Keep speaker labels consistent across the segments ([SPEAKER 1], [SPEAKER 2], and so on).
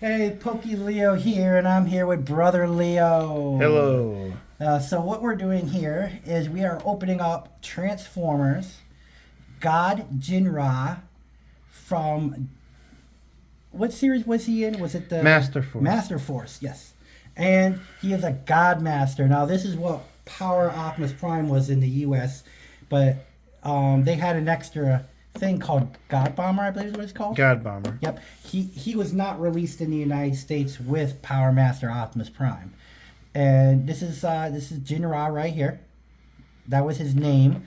[SPEAKER 1] Hey, Pokey Leo here, and I'm here with Brother Leo.
[SPEAKER 2] Hello.
[SPEAKER 1] So what we're doing here is we are opening up Transformers God Ginrai from what series was he in? Was it the
[SPEAKER 2] Masterforce.
[SPEAKER 1] Masterforce, yes. And he is a God Master. Now this is what Power Optimus Prime was in the US, but they had an extra thing called God Bomber, I believe is what it's called.
[SPEAKER 2] God Bomber.
[SPEAKER 1] Yep. He was not released in the United States with Power Master Optimus Prime. And this is Ginrai right here. That was his name.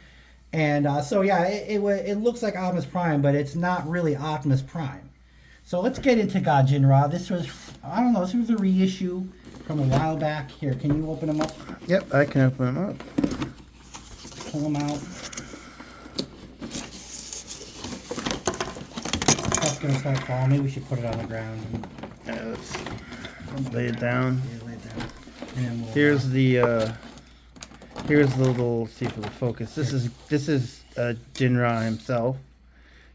[SPEAKER 1] And so yeah, it looks like Optimus Prime, but it's not really Optimus Prime. So let's get into God Ginrai. This was, I don't know, this was a reissue from a while back. Here, can you open them up?
[SPEAKER 2] Yep, I can open them up.
[SPEAKER 1] Pull them out. Stuff's gonna start falling. Maybe we should put it on the ground.
[SPEAKER 2] Let's lay it down.
[SPEAKER 1] Yeah, lay it down. And then we'll,
[SPEAKER 2] Here's the little, see for the focus. This is Ginrai himself.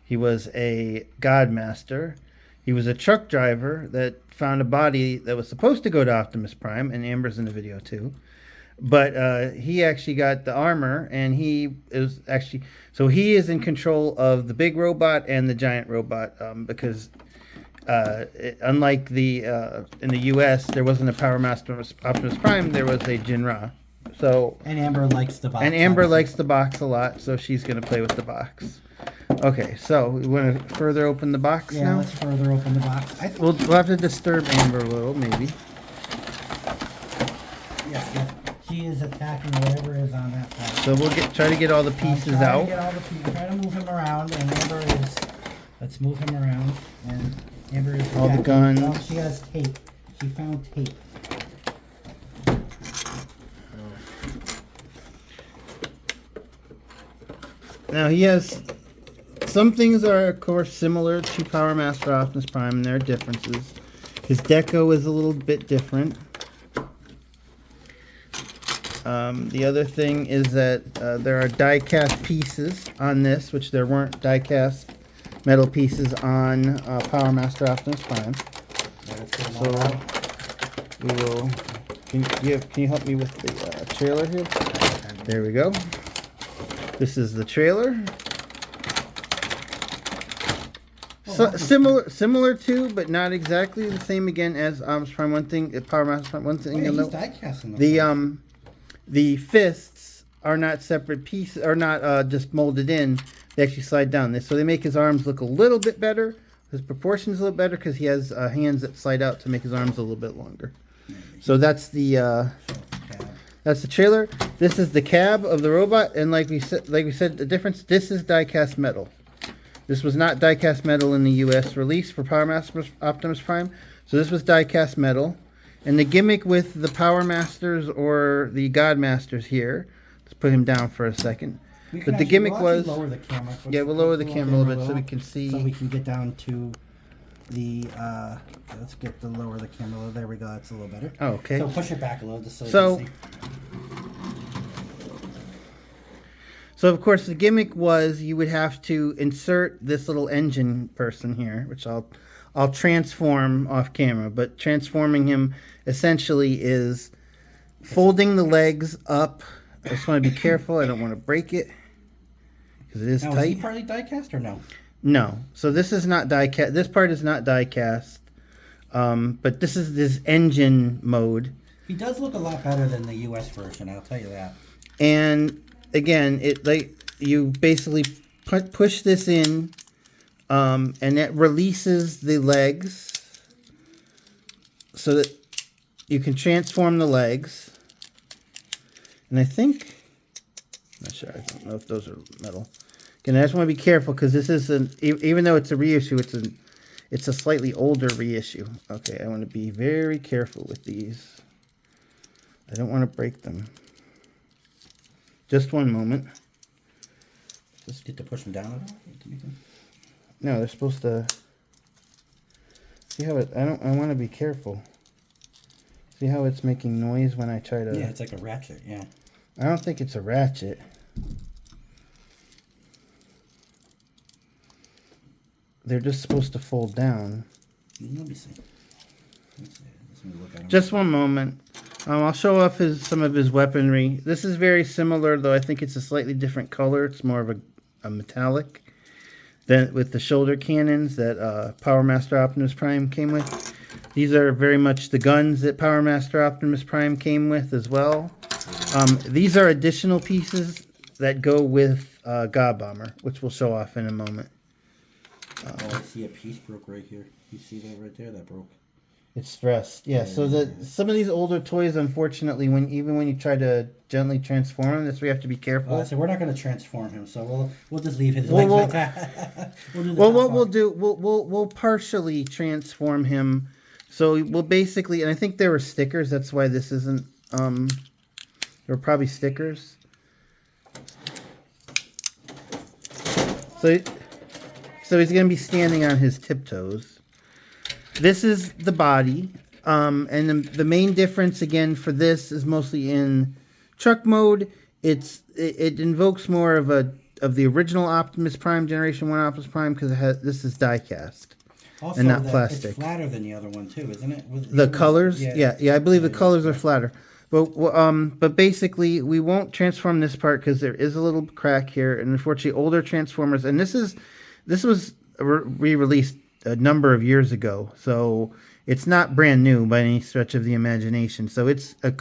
[SPEAKER 2] He was a God Master. He was a truck driver that found a body that was supposed to go to Optimus Prime, and Amber's in the video too. But he actually got the armor, and he is actually, so he is in control of the big robot and the giant robot, because unlike the in the U.S., there wasn't a Power Master Optimus Prime, there was a Ginrai. So
[SPEAKER 1] and Amber likes the box.
[SPEAKER 2] and Amber likes the box a lot, so she's gonna play with the box. Okay, so we want to further open the box
[SPEAKER 1] Yeah,
[SPEAKER 2] now.
[SPEAKER 1] let's further open the box.
[SPEAKER 2] We'll have to disturb Amber a little, maybe.
[SPEAKER 1] Yeah. She is attacking whatever is on that side.
[SPEAKER 2] So we'll try to get all the pieces out.
[SPEAKER 1] Try to move him around, and Amber is. Let's move him around, and Amber is.
[SPEAKER 2] All the
[SPEAKER 1] attacking.
[SPEAKER 2] guns.
[SPEAKER 1] Oh, she has tape. She found tape.
[SPEAKER 2] Now he has, some things are of course similar to Power Master Optimus Prime, and there are differences. His deco is a little bit different. The other thing is that there are die-cast pieces on this, which there weren't die-cast metal pieces on Power Master Optimus Prime. So we will. Can you help me with the trailer here? There we go. This is the trailer. So similar to, but not exactly the same again as Optimus Prime. One thing, Power Master Prime. One thing you'll note. The fists are not separate pieces, are not just molded in. They actually slide down. So they make his arms look a little bit better. His proportions a little better because he has hands that slide out to make his arms a little bit longer. So that's the trailer. This is the cab of the robot, and like we said, the difference. This is die-cast metal. This was not die-cast metal in the U.S. release for Power Master Optimus Prime. So this was die-cast metal. And the gimmick with the Power Masters or the God Masters here, let's put him down for a second. But the gimmick was,
[SPEAKER 1] lower the camera.
[SPEAKER 2] Yeah, we'll lower the camera a little bit so we can see.
[SPEAKER 1] So we can get down to the, let's get the lower the camera. There we go. That's a little better.
[SPEAKER 2] Oh, okay.
[SPEAKER 1] So push it back a little just so you can see.
[SPEAKER 2] So of course the gimmick was you would have to insert this little engine person here, which I'll transform off camera, but transforming him essentially is folding the legs up. I just want to be careful. I don't want to break it because it is tight.
[SPEAKER 1] Is he partly die-cast or no?
[SPEAKER 2] No. So this is not die-cast. This part is not die-cast, but this is this engine mode.
[SPEAKER 1] He does look a lot better than the U.S. version, I'll tell you that.
[SPEAKER 2] And again, you basically push this in. And it releases the legs so that you can transform the legs. And I think, I'm not sure, I don't know if those are metal. Again, I just want to be careful because this is even though it's a reissue, it's a slightly older reissue. Okay, I want to be very careful with these. I don't want to break them. Just one moment.
[SPEAKER 1] Just get to push them down at all?
[SPEAKER 2] No, they're supposed to. See how it? I want to be careful. See how it's making noise when I try to.
[SPEAKER 1] Yeah, it's like a ratchet. Yeah.
[SPEAKER 2] I don't think it's a ratchet. They're just supposed to fold down.
[SPEAKER 1] Let me see. Let's see. Let me look at him.
[SPEAKER 2] Just one moment. I'll show off some of his weaponry. This is very similar, though I think it's a slightly different color. It's more of a metallic than with the shoulder cannons that Power Master Optimus Prime came with. These are very much the guns that Power Master Optimus Prime came with as well. These are additional pieces that go with God Bomber, which we'll show off in a moment.
[SPEAKER 1] Oh, I see a piece broke right here. You see that right there? That broke.
[SPEAKER 2] It's stressed, yeah. So some of these older toys, unfortunately, even when you try to gently transform them, that's where you have to be careful.
[SPEAKER 1] So we're not going to transform him. So we'll just leave his legs like that.
[SPEAKER 2] We'll partially transform him. So we'll basically, and I think there were stickers. That's why this isn't. There were probably stickers. So he's going to be standing on his tiptoes. This is the body, and the main difference again for this is mostly in truck mode. It invokes more of the original Optimus Prime, Generation 1 Optimus Prime, because this is die cast
[SPEAKER 1] Also,
[SPEAKER 2] and not plastic.
[SPEAKER 1] It's flatter than the other one too, isn't it?
[SPEAKER 2] The colors, yeah, I believe the colors are flatter. But basically, we won't transform this part because there is a little crack here, and unfortunately, older Transformers, and this was re-released a number of years ago, so it's not brand new by any stretch of the imagination. So it's a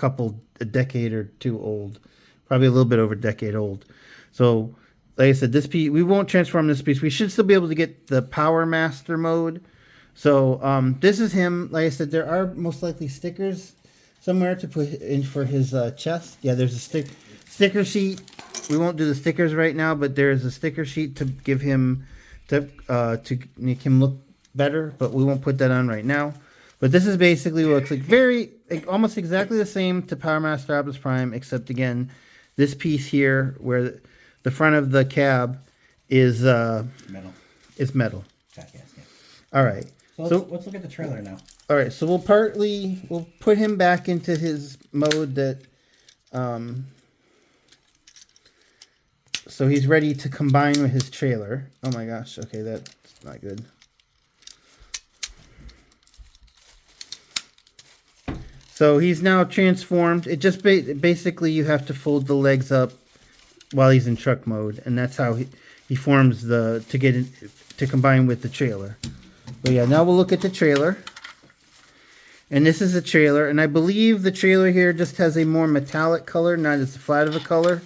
[SPEAKER 2] decade or two old, probably a little bit over a decade old. So, like I said, this piece we won't transform this piece. We should still be able to get the Power Master mode. So this is him. Like I said, there are most likely stickers somewhere to put in for his chest. Yeah, there's a sticker sheet. We won't do the stickers right now, but there is a sticker sheet to give him to make him look better, but we won't put that on right now. But this is basically what looks like almost exactly the same to Power Master Optimus Prime, except again, this piece here where the front of the cab is
[SPEAKER 1] metal.
[SPEAKER 2] Is metal.
[SPEAKER 1] Yes.
[SPEAKER 2] All right.
[SPEAKER 1] So let's look at the trailer now.
[SPEAKER 2] All right. So we'll put him back into his mode that so he's ready to combine with his trailer. Oh my gosh. Okay, that's not good. So he's now transformed. It just basically you have to fold the legs up while he's in truck mode, and that's how he forms to combine with the trailer. But yeah, now we'll look at the trailer. And this is a trailer, and I believe the trailer here just has a more metallic color, not as flat of a color.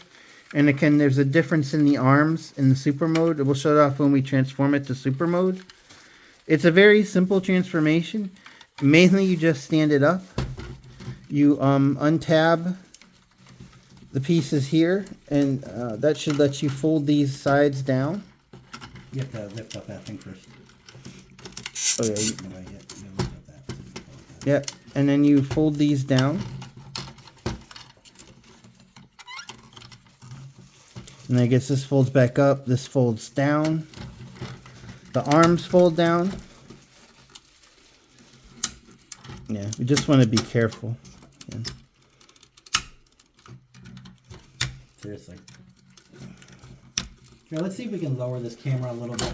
[SPEAKER 2] And again, there's a difference in the arms in the super mode. We'll show it off when we transform it to super mode. It's a very simple transformation. Mainly you just stand it up. You untab the pieces here, and that should let you fold these sides down.
[SPEAKER 1] You have to lift up that thing first.
[SPEAKER 2] Oh yeah.
[SPEAKER 1] You lift up that.
[SPEAKER 2] Yep, and then you fold these down. And I guess this folds back up, this folds down. The arms fold down. Yeah, we just want to be careful. Yeah.
[SPEAKER 1] Seriously. Here, let's see if we can lower this camera a little bit.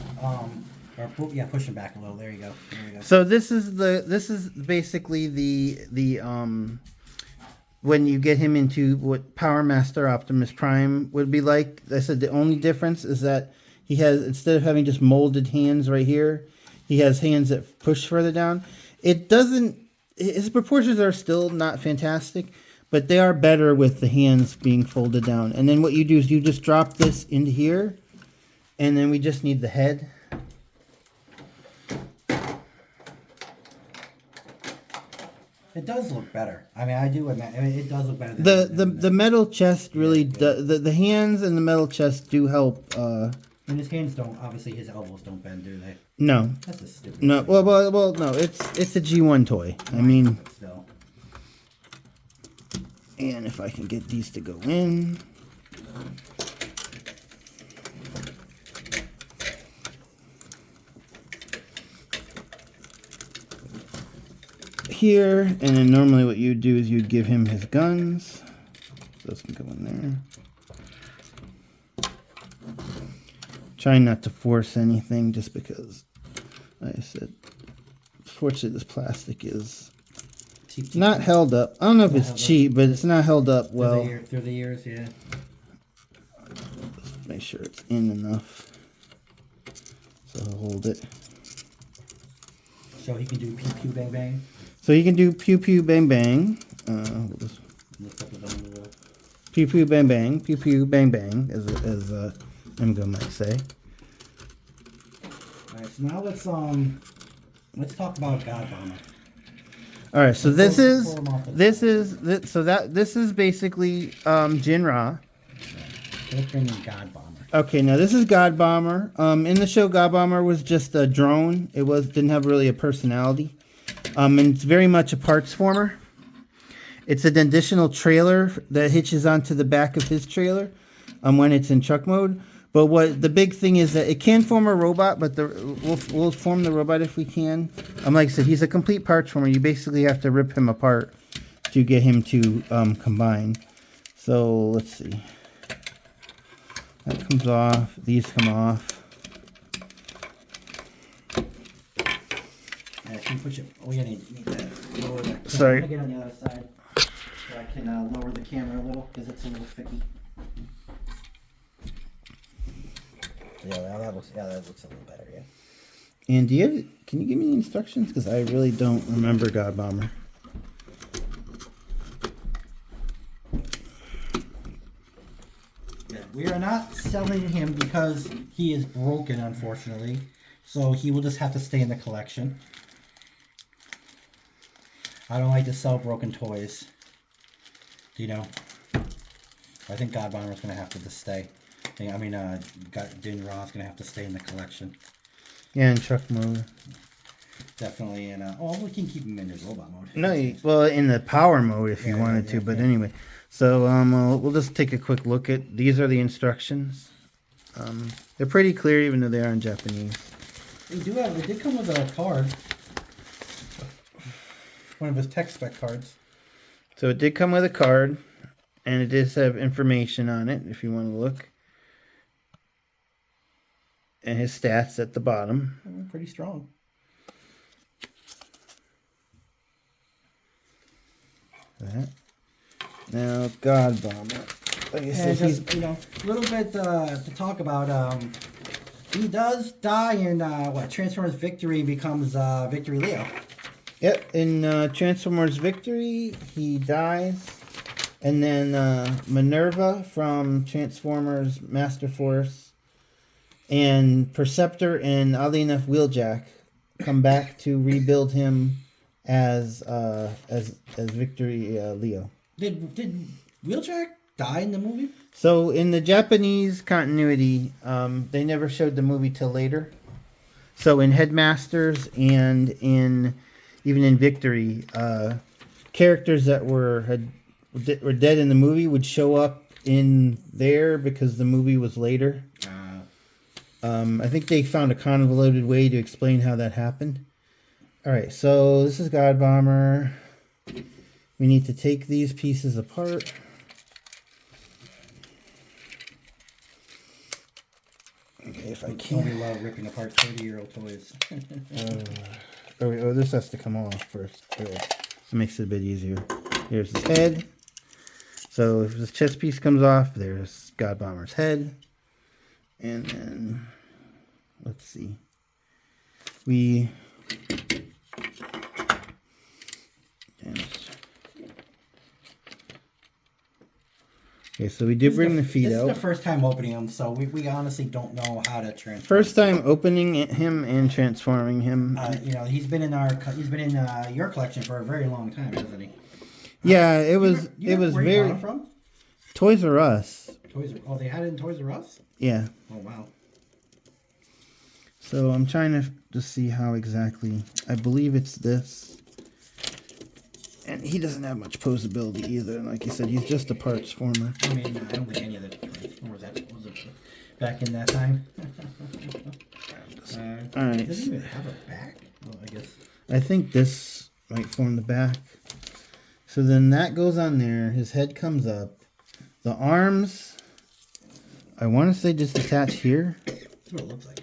[SPEAKER 1] Push him back a little. There you go.
[SPEAKER 2] So this is basically the when you get him into what Power Master Optimus Prime would be like. I said the only difference is that he has, instead of having just molded hands right here, he has hands that push further down. His proportions are still not fantastic, but they are better with the hands being folded down. And then what you do is you just drop this into here, and then we just need the head.
[SPEAKER 1] It does look better. I mean, I do admit, it does look better.
[SPEAKER 2] The metal chest really the hands and the metal chest do help.
[SPEAKER 1] And his hands don't. Obviously, his elbows don't bend, do they?
[SPEAKER 2] No.
[SPEAKER 1] That's a stupid.
[SPEAKER 2] No.
[SPEAKER 1] thing.
[SPEAKER 2] Well, no. It's a G1 toy. I mean.
[SPEAKER 1] Still.
[SPEAKER 2] And if I can get these to go in. Here, and then normally what you'd do is you'd give him his guns. Those can go in there. Trying not to force anything just because, like I said, fortunately this plastic is
[SPEAKER 1] cheap.
[SPEAKER 2] Not held up. I don't know if
[SPEAKER 1] Not
[SPEAKER 2] it's
[SPEAKER 1] held up.
[SPEAKER 2] cheap, but it's not held up well.
[SPEAKER 1] Through the years, yeah.
[SPEAKER 2] Make sure it's in enough. So I'll hold it.
[SPEAKER 1] So he can do pew pew bang bang.
[SPEAKER 2] So you can do pew pew bang bang. Pew pew bang bang, as Emgo might say.
[SPEAKER 1] All right, so now let's talk about God Bomber.
[SPEAKER 2] All right, so this is basically Ginrai.
[SPEAKER 1] Let's bring in God Bomber.
[SPEAKER 2] Okay, now this is God Bomber. In the show, God Bomber was just a drone. It didn't have really a personality. And it's very much a parts former. It's an additional trailer that hitches onto the back of his trailer when it's in truck mode. But what the big thing is that it can form a robot, but we'll form the robot if we can. Like I said, he's a complete parts former. You basically have to rip him apart to get him to combine. So let's see. That comes off. These come off.
[SPEAKER 1] Can you push it? Oh, yeah, need that. Lower that.
[SPEAKER 2] Sorry.
[SPEAKER 1] I'm gonna get on the other side so I can lower the camera a little because it's a little thicky. Yeah, that looks a little better. Yeah.
[SPEAKER 2] And can you give me the instructions? Because I really don't remember God Bomber.
[SPEAKER 1] Yeah, we are not selling him because he is broken, unfortunately. So he will just have to stay in the collection. I don't like to sell broken toys. Do you know? I think God Bomber is going to have to just stay. God Ginrai is going to have to stay in the collection.
[SPEAKER 2] Yeah, in truck mode.
[SPEAKER 1] Definitely in. We can keep him in his robot mode.
[SPEAKER 2] No, in the power mode if you wanted to. But anyway, so we'll just take a quick look at. These are the instructions. They're pretty clear, even though they are in Japanese.
[SPEAKER 1] They did come with a card. One of his tech spec cards.
[SPEAKER 2] So it did come with a card, and it does have information on it if you want to look. And his stats at the bottom.
[SPEAKER 1] Pretty strong.
[SPEAKER 2] That. Now, God Bomber. Like I said,
[SPEAKER 1] just, a little bit to talk about. He does die in Transformers Victory and becomes Victory Leo.
[SPEAKER 2] Yep, in Transformers Victory, he dies. And then Minerva from Transformers Masterforce and Perceptor and, oddly enough, Wheeljack come back to rebuild him as Victory Leo.
[SPEAKER 1] Did Wheeljack die in the movie?
[SPEAKER 2] So in the Japanese continuity, they never showed the movie till later. So in Headmasters and even in Victory, characters that were dead in the movie would show up in there because the movie was later. I think they found a convoluted way to explain how that happened. All right, so this is God Bomber. We need to take these pieces apart. Okay, if I can.
[SPEAKER 1] We love ripping apart 30-year-old toys.
[SPEAKER 2] This has to come off first. Okay. It makes it a bit easier. Here's his head. So if this chest piece comes off, there's God Bomber's head. And then, let's see. Okay, so we did bring the feet out.
[SPEAKER 1] This is the first time opening him, so we honestly don't know how to transform.
[SPEAKER 2] First time opening him and transforming him.
[SPEAKER 1] He's been in your collection for a very long time, hasn't he?
[SPEAKER 2] Yeah, it was
[SPEAKER 1] where
[SPEAKER 2] very.
[SPEAKER 1] You got him from?
[SPEAKER 2] Toys R Us.
[SPEAKER 1] They had it in Toys R Us?
[SPEAKER 2] Yeah.
[SPEAKER 1] Oh wow.
[SPEAKER 2] So I'm trying to just see how exactly. I believe it's this. And he doesn't have much posability either. Like you said, he's just a parts former.
[SPEAKER 1] I mean, I don't think any of the Transformers was back in that time.
[SPEAKER 2] All right.
[SPEAKER 1] Does he even have a back? Well, I guess.
[SPEAKER 2] I think this might form the back. So then that goes on there. His head comes up. The arms, I want to say just attach here.
[SPEAKER 1] That's what it looks like.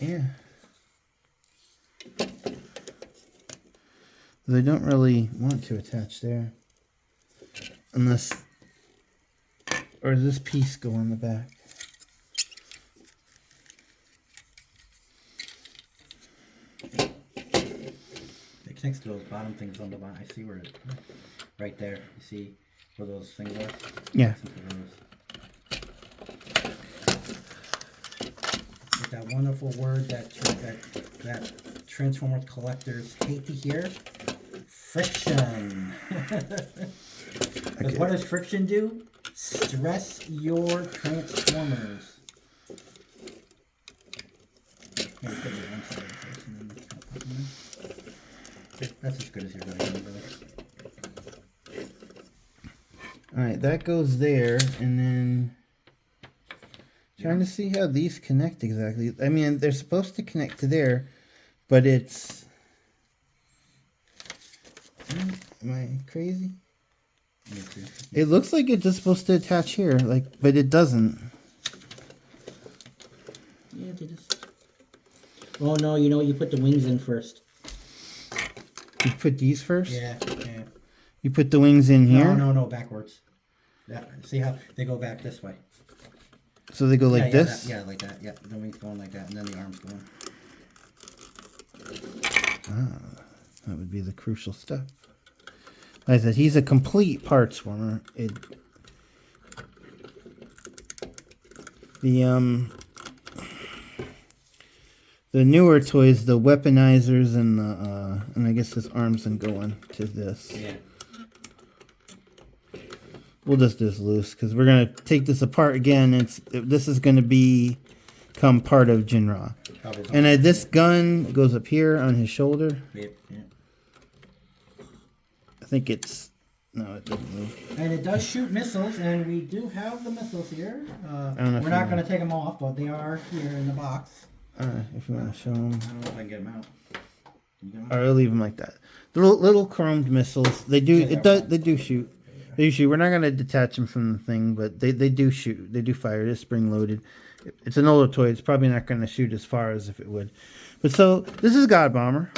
[SPEAKER 2] Yeah. They don't really want to attach there. Unless... Or does this piece go on the back?
[SPEAKER 1] It connects to those bottom things on the bottom. I see where it... Right there. You see where those things are?
[SPEAKER 2] Yeah.
[SPEAKER 1] With that wonderful word that Transformer collectors hate to hear. Friction. Because what does friction do? Stress your transformers. Maybe put your one side first and then put them in. That's as good as you're going to get, really.
[SPEAKER 2] Alright, that goes there, and then... Trying to see how these connect exactly. I mean, they're supposed to connect to there, but it's... Am I crazy? It looks like it's just supposed to attach here, like, but it doesn't.
[SPEAKER 1] Yeah, they just... Oh no, you know what? You put the wings in first.
[SPEAKER 2] You put these first?
[SPEAKER 1] Yeah, yeah.
[SPEAKER 2] You put the wings in here?
[SPEAKER 1] No, backwards. Yeah, see how they go back this way.
[SPEAKER 2] So they go like this?
[SPEAKER 1] Like that. Yeah, the wings going like that, and then the arms going.
[SPEAKER 2] Ah, that would be the crucial step. Like I said, he's a complete parts former. The newer toys, the weaponizers and I guess his arms and going to this.
[SPEAKER 1] Yeah.
[SPEAKER 2] We'll just do this loose because we're gonna take this apart again. This is gonna become part of Ginrai. And this gun goes up here on his shoulder.
[SPEAKER 1] Yep. Yeah.
[SPEAKER 2] I think it's no, it doesn't move.
[SPEAKER 1] And it does shoot missiles, and we do have the missiles here. We're not going to take them off, but they are here in the box.
[SPEAKER 2] If you want to show them.
[SPEAKER 1] I don't know if I can get them out. Can you get them out?
[SPEAKER 2] Or I'll leave them like that. The little chromed missiles. They do. They do shoot. They do shoot. We're not going to detach them from the thing, but they do shoot. They do fire. It is spring loaded. It's an older toy. It's probably not going to shoot as far as if it would. But so this is God Bomber.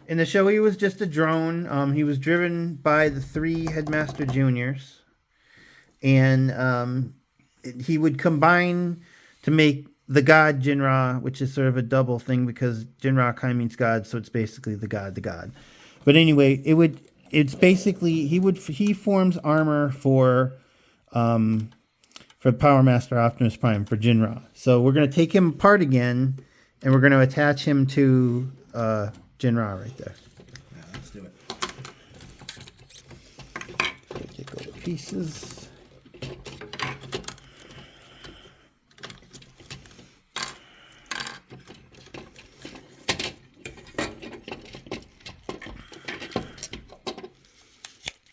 [SPEAKER 2] In the show, he was just a drone. He was driven by the 3 Headmaster Juniors. And he would combine to make the God Ginrai, which is sort of a double thing because Ginrai kind of means God, so it's basically the God. But anyway, it's basically, he forms armor for Power Master Optimus Prime, for Ginrai. So we're going to take him apart again, and we're going to attach him to... Ginrai right there.
[SPEAKER 1] Yeah, let's do it.
[SPEAKER 2] Take all the pieces.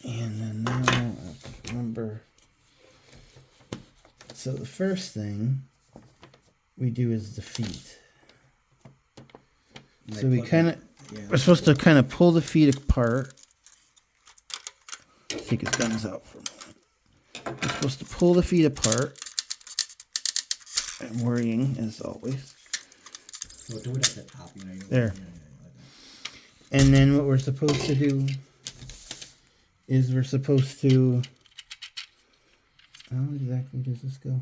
[SPEAKER 2] And then now I have to remember. So the first thing we do is the feet. So we kind of... We're supposed to kind of pull the feet apart. Take his guns out for a moment. We're supposed to pull the feet apart. I'm worrying, as always.
[SPEAKER 1] So do it at the top, you know.
[SPEAKER 2] There. And then what we're supposed to do is we're supposed to... How exactly does this go?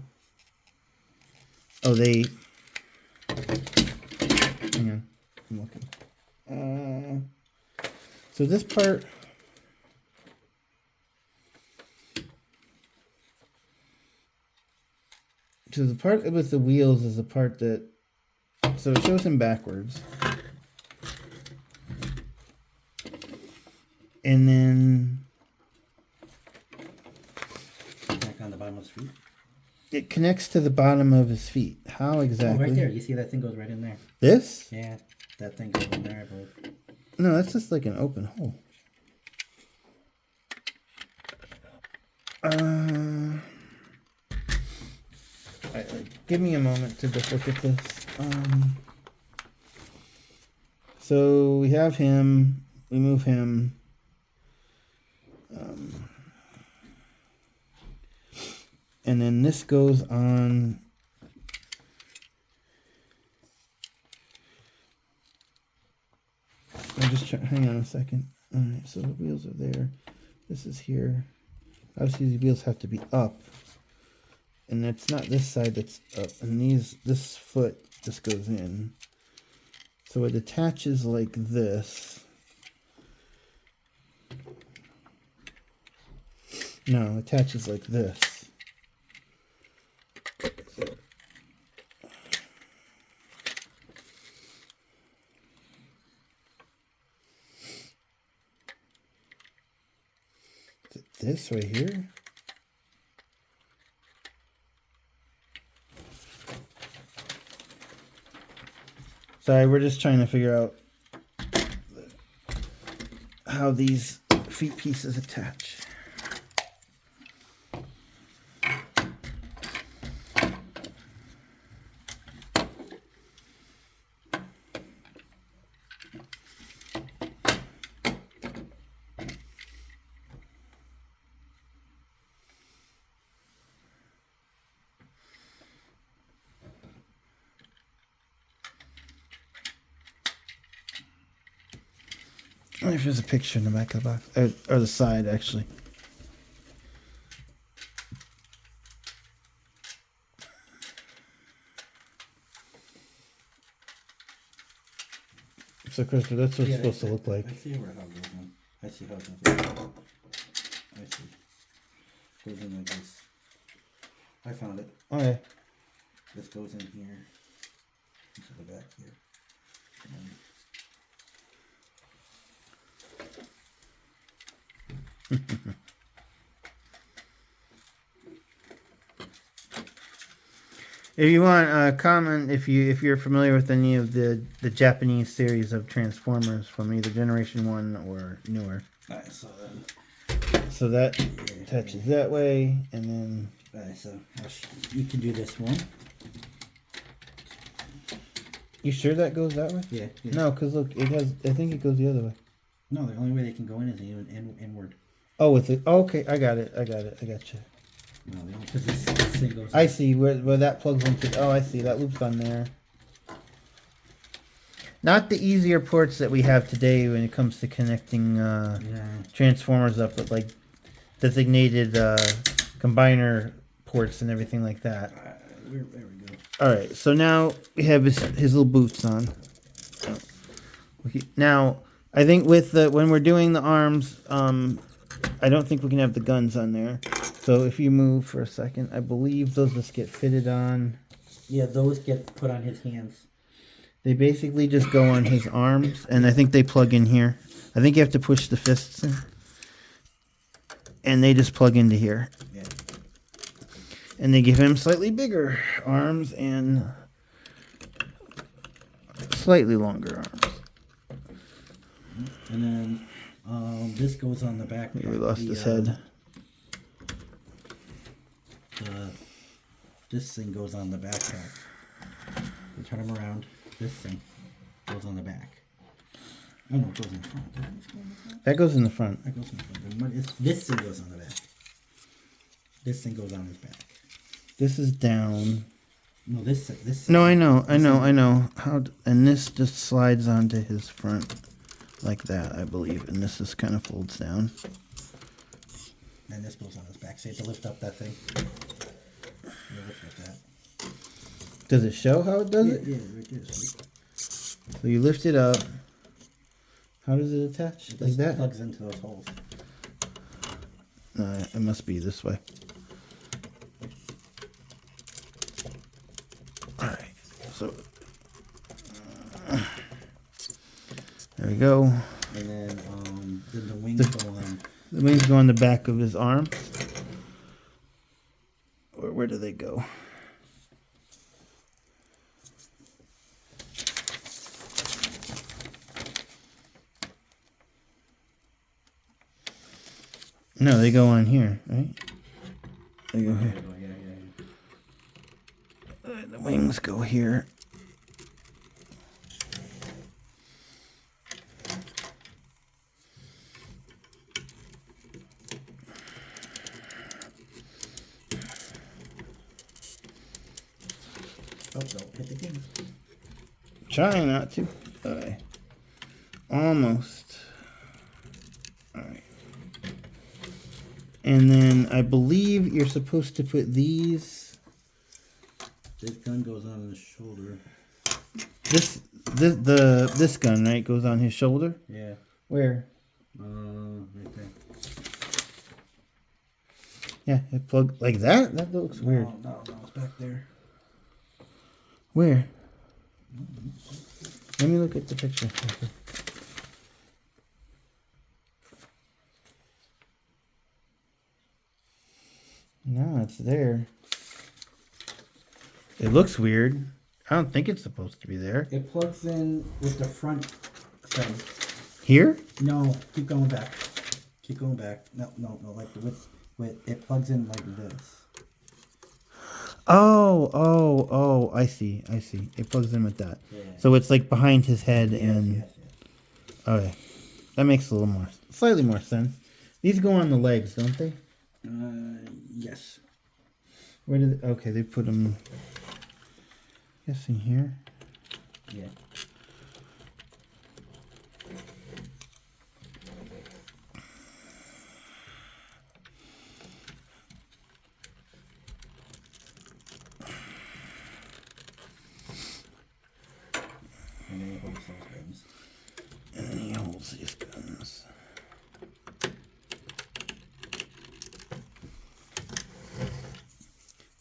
[SPEAKER 2] Oh, they... Hang on. I'm looking. So this part, so the part with the wheels is the part that, so it shows him backwards. And then
[SPEAKER 1] Back on the bottom of his feet.
[SPEAKER 2] it connects to the bottom of his feet. How exactly?
[SPEAKER 1] Oh, right there. You see that thing goes right in there.
[SPEAKER 2] This?
[SPEAKER 1] Yeah, that thing goes in there, I believe.
[SPEAKER 2] No, that's just like an open hole. Give me a moment to just look at this. So we have him. We move him. And then this goes on hang on a second. All right, so the wheels are there. This is here. Obviously, the wheels have to be up, and it's not this side that's up. And this foot just goes in, so it attaches like this. No, it attaches like this. This right here. Sorry, we're just trying to figure out how these feet pieces attach. I wonder if there's a picture in the back of the box, or the side actually. So, Christopher, that's what it's supposed to look like.
[SPEAKER 1] I see where how it goes in. I see how it goes in. I see. It goes in like this. I found it.
[SPEAKER 2] Oh yeah.
[SPEAKER 1] This goes in here. Into the back here. And
[SPEAKER 2] If you want comment, if you're familiar with any of the Japanese series of Transformers from either Generation 1 or newer.
[SPEAKER 1] alright, so
[SPEAKER 2] So that attaches that way, and then
[SPEAKER 1] alright, so you can do this one.
[SPEAKER 2] you sure that goes that way?
[SPEAKER 1] Yeah.
[SPEAKER 2] No, because look, it has. I think it goes the other way.
[SPEAKER 1] No, the only way they can go in is inward.
[SPEAKER 2] Oh, with it. Oh, okay, I got it. I got you.
[SPEAKER 1] No, because this thing goes.
[SPEAKER 2] I see where that plugs into. Oh, I see that loop's on there. Not the easier ports that we have today when it comes to connecting transformers up, but like designated combiner ports and everything like that.
[SPEAKER 1] There we go.
[SPEAKER 2] All right, so now we have his little boots on. Okay, now I think with when we're doing the arms, I don't think we can have the guns on there. So if you move for a second, I believe those just get fitted on.
[SPEAKER 1] Yeah, those get put on his hands.
[SPEAKER 2] They basically just go on his arms, and I think they plug in here. I think you have to push the fists in. And they just plug into here.
[SPEAKER 1] Yeah.
[SPEAKER 2] And they give him slightly bigger arms and slightly longer arms.
[SPEAKER 1] And then this goes on the back.
[SPEAKER 2] We lost his head.
[SPEAKER 1] This thing goes on the backpack. You turn him around. This thing goes on the back. Oh no, it goes in the front. Doesn't it go in the front?
[SPEAKER 2] That goes in the front.
[SPEAKER 1] That goes in the front. This thing goes on the back. This thing goes on his back.
[SPEAKER 2] This is down.
[SPEAKER 1] No, this.
[SPEAKER 2] No, I know. And this just slides onto his front like that, I believe. And this just kind of folds down.
[SPEAKER 1] And this goes on his back. So you have to lift up that thing. You lift up that.
[SPEAKER 2] Does it show how it does it?
[SPEAKER 1] Yeah, right there.
[SPEAKER 2] So you lift it up. How does it attach? Like that?
[SPEAKER 1] Plugs into those holes.
[SPEAKER 2] No, it must be this way. Alright, so there we go.
[SPEAKER 1] And then the wings go on.
[SPEAKER 2] The wings go on the back of his arm. Or where do they go? No, they go on here, right? They go here.
[SPEAKER 1] Yeah.
[SPEAKER 2] The wings go here.
[SPEAKER 1] Oh, don't hit the king.
[SPEAKER 2] Trying not to. Alright. Almost. All right. And then I believe you're supposed to put these.
[SPEAKER 1] This gun goes on his shoulder.
[SPEAKER 2] This gun, right, goes on his shoulder.
[SPEAKER 1] Yeah.
[SPEAKER 2] Where?
[SPEAKER 1] Right there.
[SPEAKER 2] Yeah, it plugged like that. That looks weird.
[SPEAKER 1] No, it's back there.
[SPEAKER 2] Where? Let me look at the picture. No, it's there. It looks weird. I don't think it's supposed to be there.
[SPEAKER 1] It plugs in with the front thing.
[SPEAKER 2] Here?
[SPEAKER 1] No, keep going back. Keep going back. No, like with it plugs in like this.
[SPEAKER 2] Oh, I see. It plugs in with that.
[SPEAKER 1] Yeah.
[SPEAKER 2] So it's like behind his head and...
[SPEAKER 1] Yes.
[SPEAKER 2] Okay. That makes slightly more sense. These go on the legs, don't they?
[SPEAKER 1] Yes.
[SPEAKER 2] Where did... Okay, they put them... Guessing here.
[SPEAKER 1] Yeah. And then he holds those guns.
[SPEAKER 2] And then he holds these guns.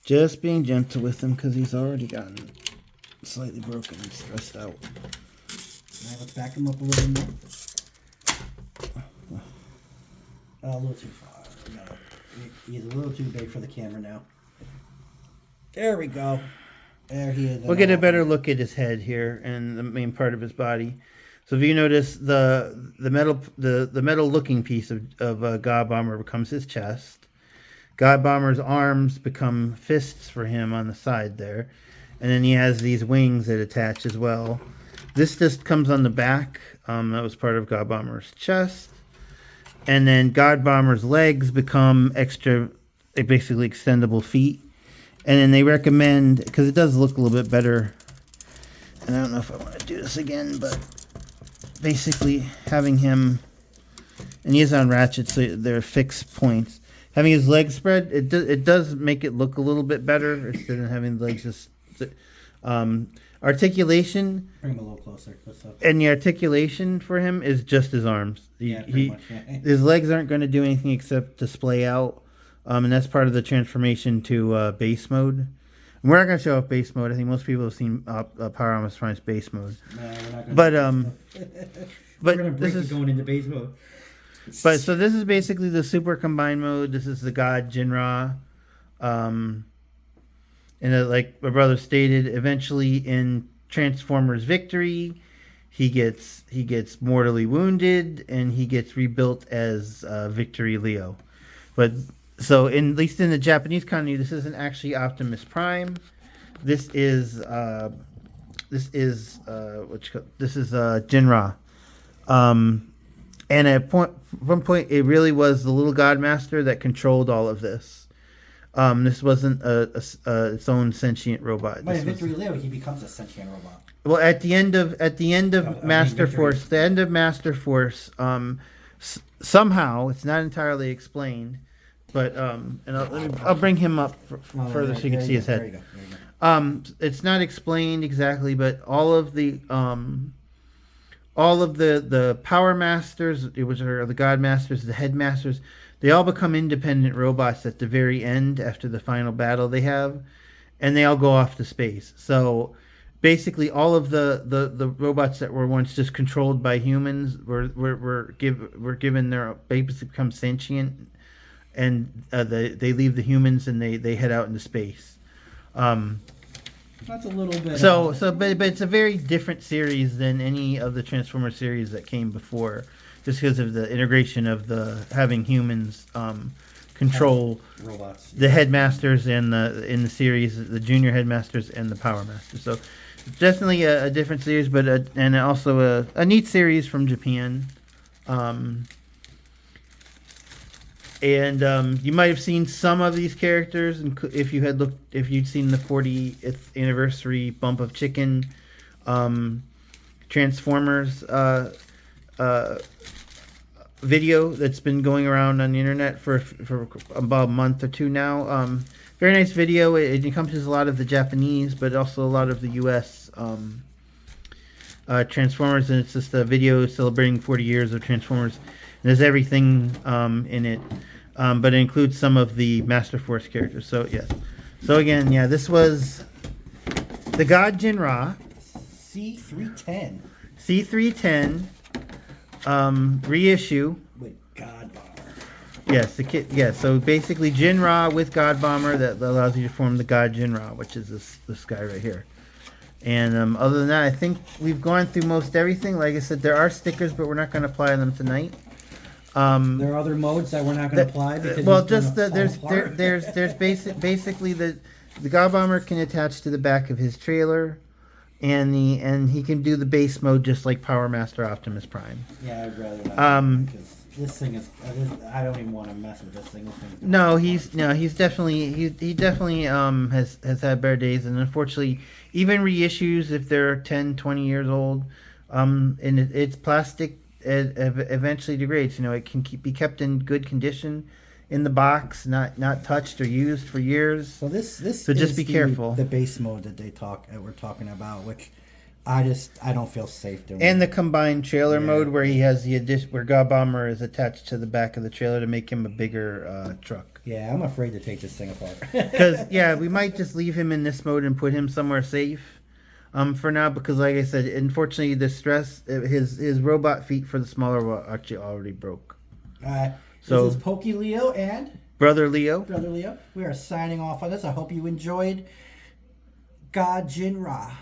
[SPEAKER 2] Just being gentle with him because he's already gotten slightly broken and stressed out.
[SPEAKER 1] Now let's back him up a little more. A little too far. No, he's a little too big for the camera now. There we go. There he is.
[SPEAKER 2] We'll get a better look at his head here and the main part of his body. So if you notice, the metal looking piece of God Bomber becomes his chest. God Bomber's arms become fists for him on the side there. And then he has these wings that attach as well. This just comes on the back. That was part of God Bomber's chest. And then God Bomber's legs become basically extendable feet. And then they recommend, because it does look a little bit better. And I don't know if I want to do this again, but basically having him, and he is on ratchets, so they're fixed points. Having his legs spread, it does make it look a little bit better instead of having the legs just... articulation.
[SPEAKER 1] Bring him a little closer.
[SPEAKER 2] And the articulation for him is just his arms.
[SPEAKER 1] Pretty much. Yeah.
[SPEAKER 2] His legs aren't going to do anything except display out. And that's part of the transformation to base mode. And we're not going to show off base mode. I think most people have seen Power Optimus Prime's base mode.
[SPEAKER 1] No, we're not going
[SPEAKER 2] but
[SPEAKER 1] we're going to break it going into base mode.
[SPEAKER 2] But so this is basically the super combined mode. This is the God Ginrai. And like my brother stated, eventually in Transformers Victory, he gets mortally wounded and he gets rebuilt as Victory Leo. But so at least in the Japanese continuity, this isn't actually Optimus Prime. This is Ginrai. And at one point, it really was the little God Master that controlled all of this. This wasn't its own sentient robot.
[SPEAKER 1] But in Victory Leo, he becomes a sentient robot.
[SPEAKER 2] Well, at the end of Masterforce, somehow it's not entirely explained, but and I'll bring him up further so you can see his head.
[SPEAKER 1] There you go.
[SPEAKER 2] It's not explained exactly, but all of the Power Masters, which are the God Masters, the Headmasters, they all become independent robots at the very end after the final battle they have, and they all go off to space. So basically, all of the robots that were once just controlled by humans were given their basically become sentient, and they leave the humans and they head out into space.
[SPEAKER 1] That's a little bit.
[SPEAKER 2] But it's a very different series than any of the Transformers series that came before, just because of the integration of the having humans control
[SPEAKER 1] robots,
[SPEAKER 2] the Headmasters and in the series the Junior Headmasters and the Power Masters. So definitely a different series, but and also a neat series from Japan. And you might have seen some of these characters, if you'd seen the 40th anniversary Bump of Chicken Transformers video that's been going around on the internet for about a month or two now. Very nice video. It encompasses a lot of the Japanese, but also a lot of the U.S. Transformers, and it's just a video celebrating 40 years of Transformers. And there's everything in it, but it includes some of the Masterforce characters. So yes. So again, yeah, this was the God Ginrai
[SPEAKER 1] C-310
[SPEAKER 2] C-310 reissue.
[SPEAKER 1] with God Bomber.
[SPEAKER 2] Yes, the kit. Yeah, so basically Ginrai with God Bomber that allows you to form the God Ginrai, which is this guy right here. And other than that, I think we've gone through most everything. Like I said, there are stickers, but we're not going to apply them tonight.
[SPEAKER 1] There are other modes that we're not going to apply because
[SPEAKER 2] well, just there's basically the God Bomber can attach to the back of his trailer, and he can do the base mode just like Power Master Optimus Prime.
[SPEAKER 1] Yeah, I'd rather not. Because this thing is, I don't even want to mess with this thing.
[SPEAKER 2] He's definitely he definitely has had better days, and unfortunately, even reissues if they're 10, 20 years old, and it's plastic. It eventually degrades. It can be kept in good condition in the box, not touched or used for years.
[SPEAKER 1] So this
[SPEAKER 2] so just be careful.
[SPEAKER 1] The base mode that we're talking about, which I don't feel safe doing.
[SPEAKER 2] And the combined trailer mode where he has the addition where God Bomber is attached to the back of the trailer to make him a bigger truck.
[SPEAKER 1] Yeah, I'm afraid to take this thing apart.
[SPEAKER 2] Because we might just leave him in this mode and put him somewhere safe. For now, because like I said, unfortunately, the stress, his robot feet for the smaller one actually already broke. So
[SPEAKER 1] this is Pokey Leo and
[SPEAKER 2] Brother Leo.
[SPEAKER 1] We are signing off on this. I hope you enjoyed God Ginrai.